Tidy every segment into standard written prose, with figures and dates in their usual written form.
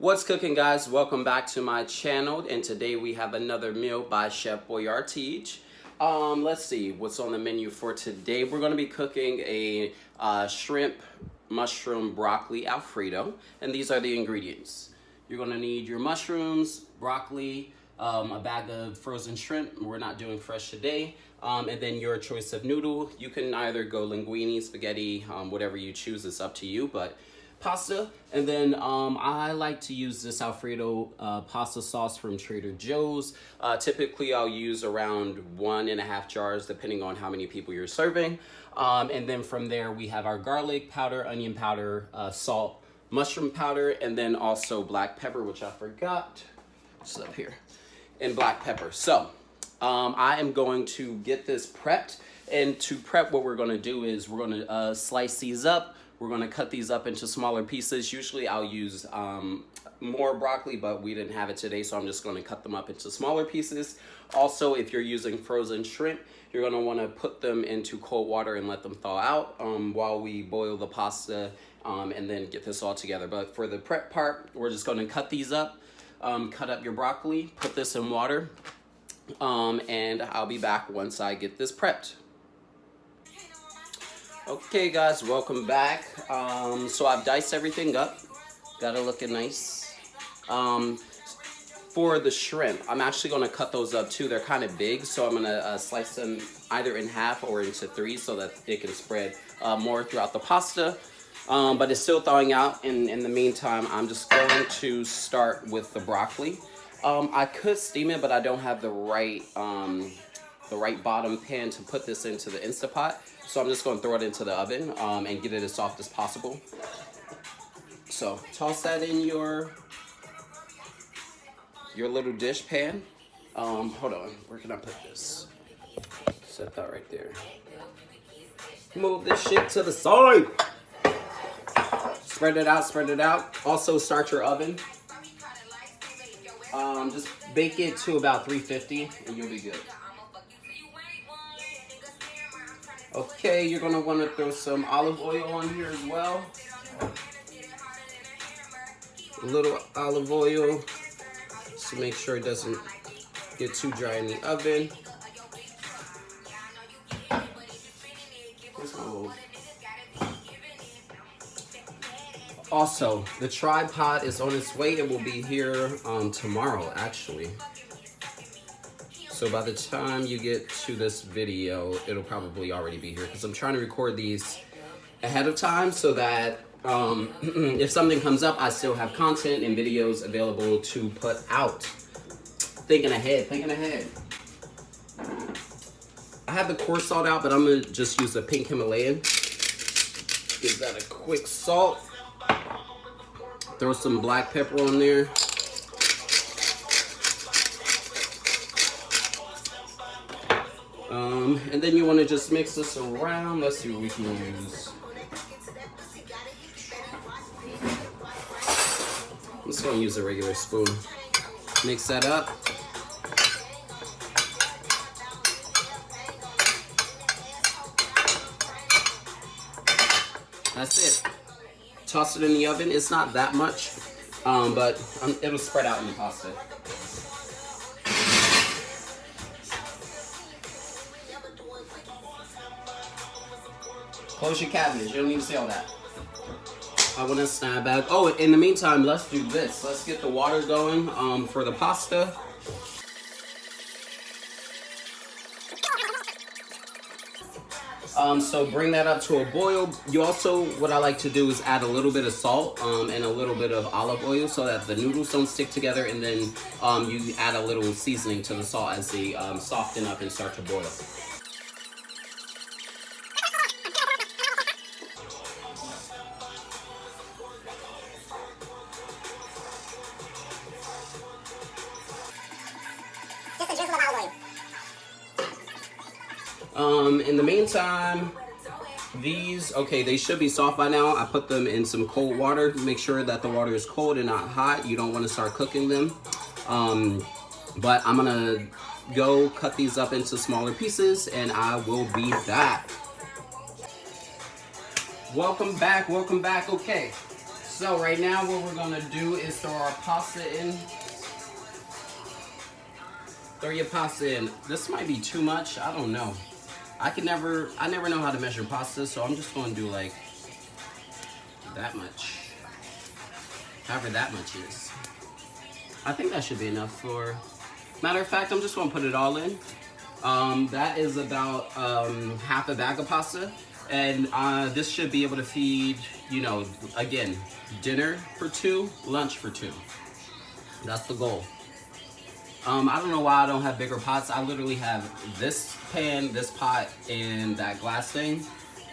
What's cooking, guys? Welcome back to my channel, and today we have another meal by Chef Boyarteej. Let's see what's on the menu for today. We're going to be cooking a shrimp, mushroom, broccoli Alfredo, and these are the ingredients. You're going to need your mushrooms, broccoli, a bag of frozen shrimp. We're not doing fresh today. And then your choice of noodle. You can either go linguine, spaghetti, whatever you choose. It's up to you, but pasta. And then I like to use this Alfredo pasta sauce from Trader Joe's. Typically I'll use around 1.5 jars depending on how many people you're serving. And then from there we have our garlic powder, onion powder, salt, mushroom powder, and then also black pepper, which I forgot. It's up here. And black pepper. So I am going to get this prepped. And to prep, what we're going to do is we're going to slice these up. We're going to cut these up into smaller pieces. Usually I'll use more broccoli, but we didn't have it today, so I'm just going to cut them up into smaller pieces. Also, if you're using frozen shrimp, you're going to want to put them into cold water and let them thaw out while we boil the pasta and then get this all together. But for the prep part, we're just going to cut these up. Cut up your broccoli, put this in water, and I'll be back once I get this prepped. Okay guys, welcome back. So I've diced everything up. Got it looking nice. For the shrimp, I'm actually going to cut those up too. They're kind of big, so I'm going to slice them either in half or into 3 so that it can spread more throughout the pasta. But it's still thawing out. In the meantime, I'm just going to start with the broccoli. I could steam it, but I don't have the right bottom pan to put this into the Instapot. So I'm just going to throw it into the oven and get it as soft as possible. So toss that in your little dish pan. Hold on, where can I put this? Set that right there. Move this shit to the side. Spread it out, spread it out. Also start your oven. Just bake it to about 350 and you'll be good. Okay, you're gonna wanna throw some olive oil on here as well. A little olive oil to make sure it doesn't get too dry in the oven. Also, the tripod is on its way. It will be here tomorrow, actually. So by the time you get to this video, it'll probably already be here because I'm trying to record these ahead of time so that if something comes up, I still have content and videos available to put out. Thinking ahead, thinking ahead. I have the coarse salt out, but I'm gonna just use the pink Himalayan. Give that a quick salt. Throw some black pepper on there. And then you want to just mix this around. Let's see what we can use. I'm just going to use a regular spoon. Mix that up. That's it. Toss it in the oven. It's not that much, but it'll spread out in the pasta. Close your cabinets. You don't need to see all that. I want to snap back. Oh, in the meantime, let's do this. Let's get the water going for the pasta. So bring that up to a boil. You also, what I like to do is add a little bit of salt and a little bit of olive oil so that the noodles don't stick together, and then you add a little seasoning to the salt as they soften up and start to boil. In the meantime, these, okay, they should be soft by now. I put them in some cold water. Make sure that the water is cold and not hot. You don't want to start cooking them. But I'm gonna go cut these up into smaller pieces and I will be back. Welcome back, welcome back. Okay, So right now what we're gonna do is throw our pasta in. Throw your pasta in. This might be too much, I don't know. I never know how to measure pasta, so I'm just gonna do like that much. However that much is. I think that should be enough for, matter of fact, I'm just gonna put it all in. That is about half a bag of pasta. And this should be able to feed, you know, again, dinner for 2, lunch for 2. That's the goal. I don't know why I don't have bigger pots. I literally have this pan, this pot, and that glass thing.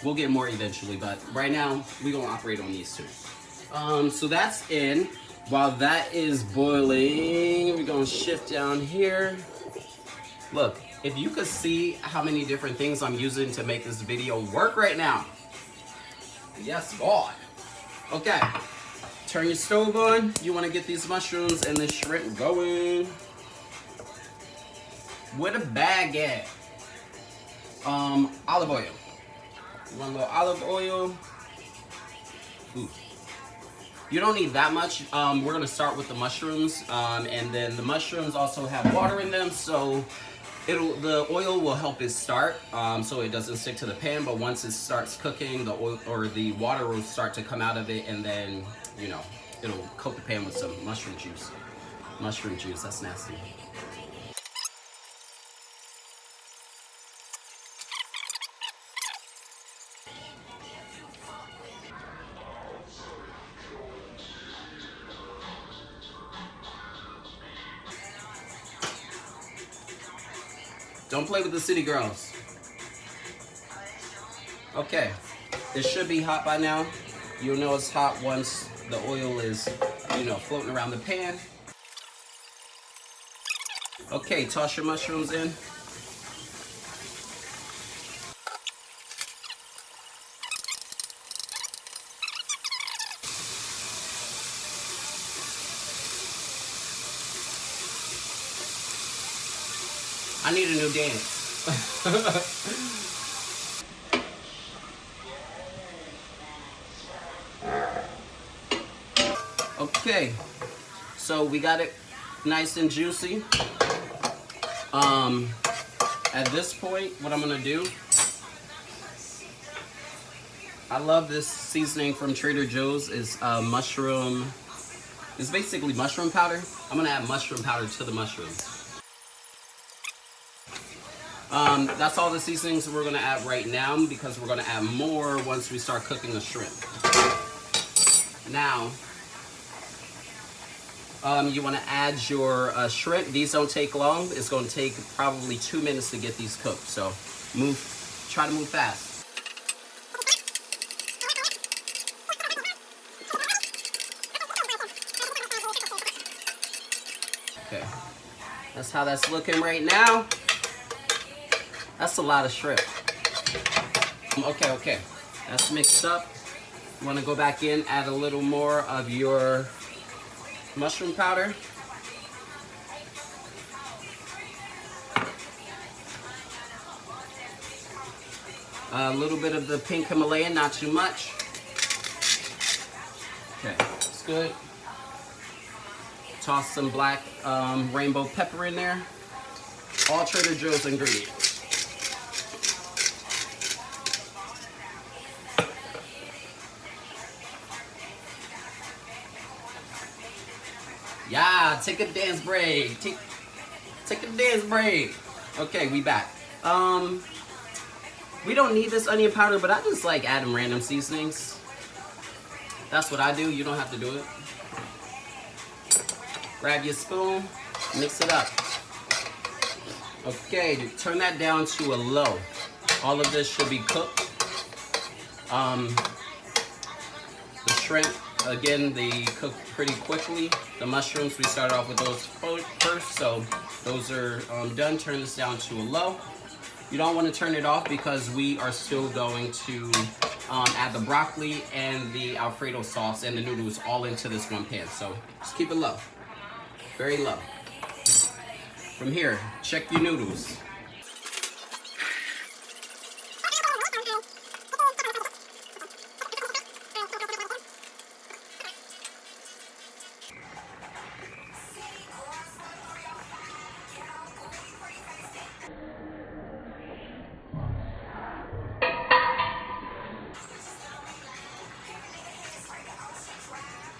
We'll get more eventually, but right now, we're gonna operate on these 2. So that's in. While that is boiling, we're gonna shift down here. Look, if you could see how many different things I'm using to make this video work right now. Yes, God. Okay, turn your stove on. You wanna get these mushrooms and this shrimp going. Where the bag at? Olive oil. You want a little olive oil? Ooh. You don't need that much. We're gonna start with the mushrooms, and then the mushrooms also have water in them, so the oil will help it start, so it doesn't stick to the pan. But once it starts cooking, the oil or the water will start to come out of it, and then you know it'll coat the pan with some mushroom juice. Mushroom juice, that's nasty. Don't play with the city girls. Okay, it should be hot by now. You'll know it's hot once the oil is, you know, floating around the pan. Okay, toss your mushrooms in. I need a new dance. Okay, so we got it nice and juicy. At this point, what I'm gonna do, I love this seasoning from Trader Joe's. Is mushroom, it's basically mushroom powder. I'm gonna add mushroom powder to the mushrooms. That's all the seasonings we're gonna add right now, because we're gonna add more once we start cooking the shrimp. Now, you wanna add your shrimp. These don't take long. It's gonna take probably 2 minutes to get these cooked. So try to move fast. Okay, that's how that's looking right now. That's a lot of shrimp. Okay, that's mixed up. You wanna go back in, add a little more of your mushroom powder. A little bit of the pink Himalayan, not too much. Okay, that's good. Toss some black rainbow pepper in there. All Trader Joe's ingredients. Yeah, take a dance break. Take a dance break. Okay, we back. We don't need this onion powder, but I just like adding random seasonings. That's what I do. You don't have to do it. Grab your spoon, mix it up. Okay, turn that down to a low. All of this should be cooked. The shrimp, again, they cook pretty quickly. The mushrooms, we started off with those first, so those are done. Turn this down to a low. You don't want to turn it off because we are still going to add the broccoli and the Alfredo sauce and the noodles all into this one pan. So just keep it low, very low. From here, check your noodles.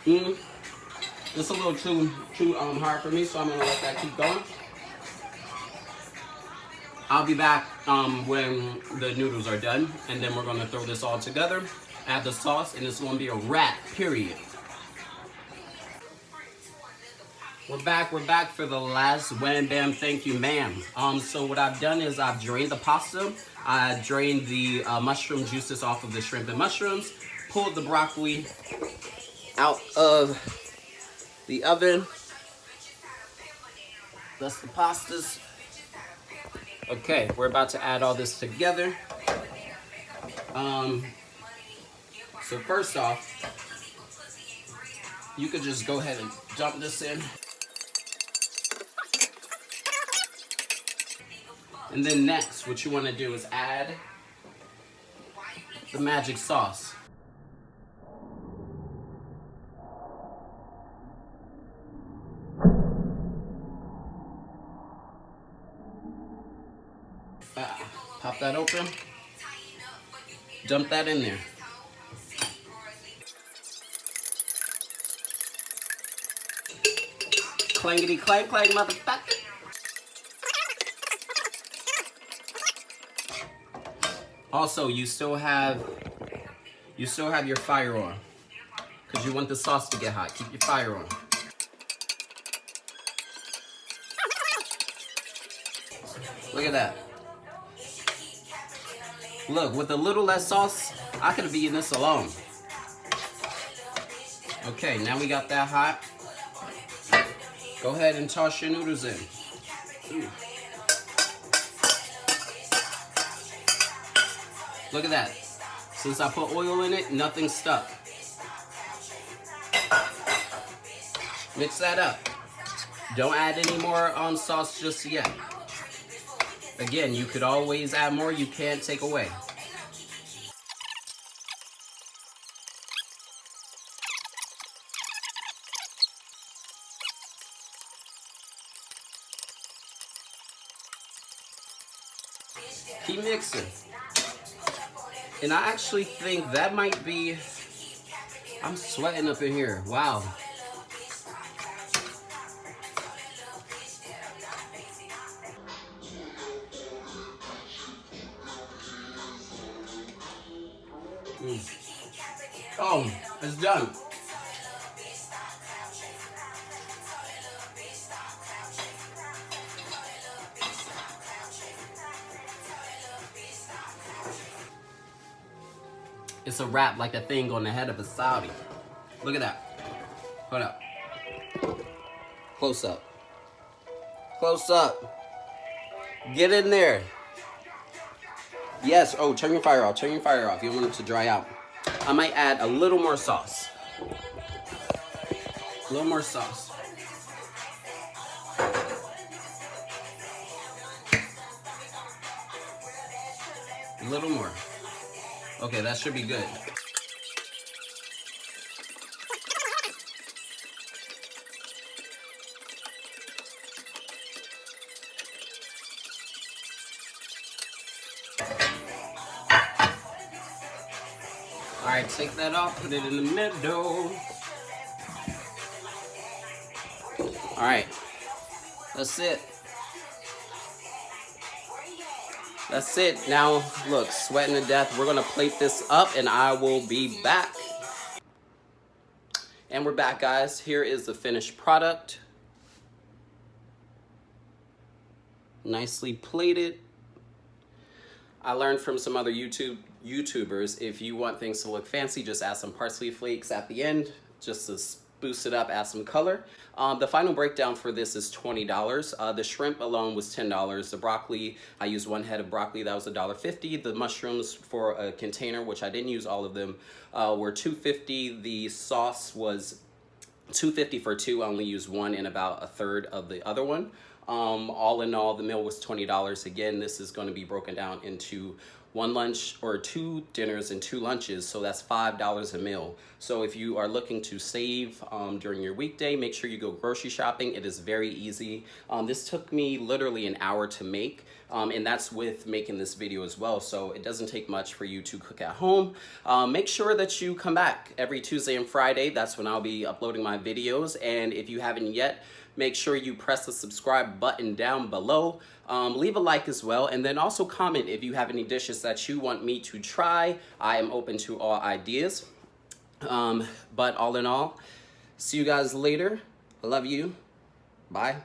Mm, it's a little too hard for me, so I'm gonna let that keep going. I'll be back when the noodles are done, and then we're gonna throw this all together, add the sauce, and it's gonna be a wrap, period. We're back for the last wham bam thank you ma'am. So what I've done is I've drained the pasta, I drained the mushroom juices off of the shrimp and mushrooms, pulled the broccoli out of the oven. That's the pastas. Okay, we're about to add all this together. So first off, you could just go ahead and dump this in. And then next, what you want to do is add the magic sauce. Pop that open. Dump that in there. Clangity clang clang, motherfucker. Also, you still have your fire on, because you want the sauce to get hot. Keep your fire on. Look at that. Look, with a little less sauce, I could have eaten this alone. Okay, now we got that hot. Go ahead and toss your noodles in. Ooh. Look at that. Since I put oil in it, nothing stuck. Mix that up. Don't add any more sauce just yet. Again, you could always add more, you can't take away. Keep mixing. And I actually think that might be, I'm sweating up in here, wow. Oh, it's done. It's a wrap, like a thing on the head of a Saudi. Look at that. Hold up. Close up. Close up. Get in there. Yes. Oh, turn your fire off. Turn your fire off. You don't want it to dry out. I might add a little more sauce. A little more sauce. A little more. Okay, that should be good. All right, take that off, put it in the middle. All right, that's it. That's it. Now, look, sweating to death. We're gonna plate this up and I will be back. And we're back, guys. Here is the finished product. Nicely plated. I learned from some other YouTubers, if you want things to look fancy, just add some parsley flakes at the end, just to boost it up, add some color. The final breakdown for this is $20. The shrimp alone was $10. The broccoli, I used one head of broccoli, that was $1.50. The mushrooms for a container, which I didn't use all of them, were $2.50. The sauce was $2.50 for two. I only used one and about a third of the other one. All in all, the meal was $20. Again, this is going to be broken down into one lunch or two dinners and two lunches, so that's $5 a meal. So if you are looking to save during your weekday, make sure you go grocery shopping. It is very easy. This took me literally an hour to make, and that's with making this video as well, so it doesn't take much for you to cook at home. Make sure that you come back every Tuesday and Friday. That's when I'll be uploading my videos, and if you haven't yet, make sure you press the subscribe button down below. Leave a like as well, and then also comment if you have any dishes that you want me to try. I am open to all ideas. But all in all, see you guys later. I love you. Bye.